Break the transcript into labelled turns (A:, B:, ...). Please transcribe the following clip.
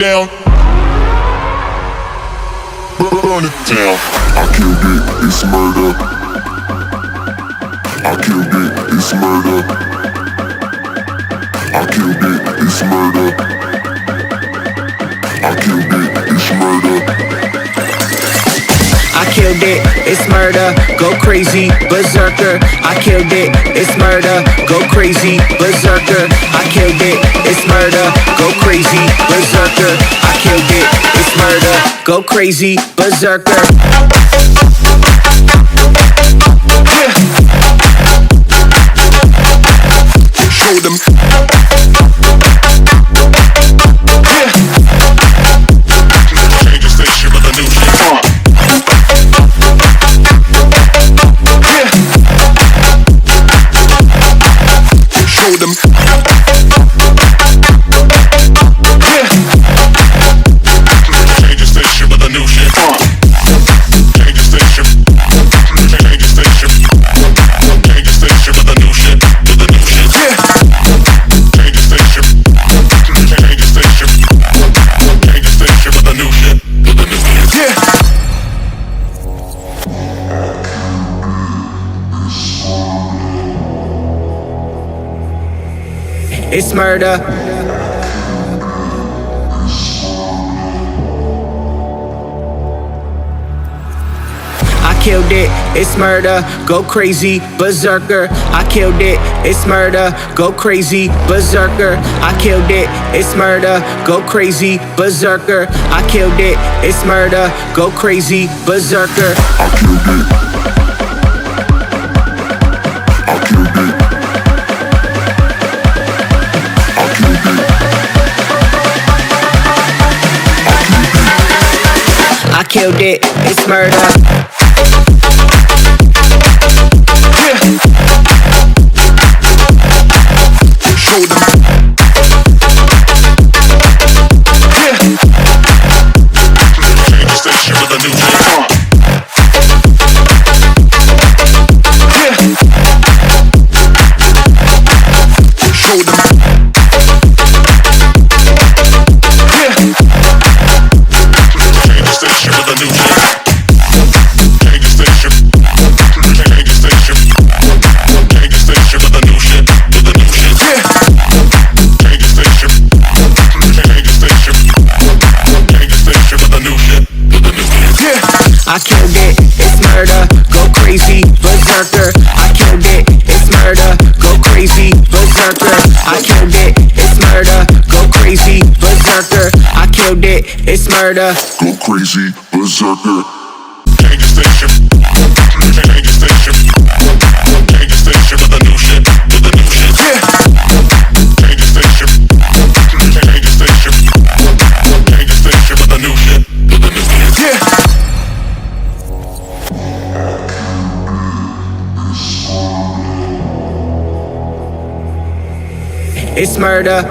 A: down. Burn it down. I killed it, it's murder. I killed it, it's murder. I killed it, it's murder. I killed it, it's murder.
B: I killed it, it's murder, go crazy, berserker. I killed it, it's murder, go crazy, berserker. I killed it, it's murder, go crazy, berserker. I killed it, it's murder, go crazy, berserker.
A: Show them. Change the station with a new shit. Show them. Change the station with a new shit. Change the station. Change the station. Change the station with a new shit. With a new shit. Change the station. Change the station. Change the station with a new shit. With a new shit.
B: It's murder. I killed it, it's murder, go crazy, berserker. I killed it, it's murder, go crazy, berserker. I killed it, it's murder, go crazy, berserker. I killed it, it's murder, go crazy, berserker.
A: I killed it. I killed it. I killed it.
B: I killed it, it's murder.
A: Show them. Change the station with a new shit. Show them. Change the station with a new shit. Change the station. Change the station. Change the station with a new shit. With a new shit. Change the station. Change the station. Change the station with a new shit. With a new shit.
B: I killed it, it's murder, go crazy, berserker. I killed it, it's murder, go crazy, berserker. I killed it, it's murder, go crazy, berserker. I killed it, it's murder.
A: Go crazy, berserker. Change the station. Change the station. Change the station with a new shit. With a new shit. Change the station. Change the station. Change the station with a new shit. With a new shit.
B: It's murder.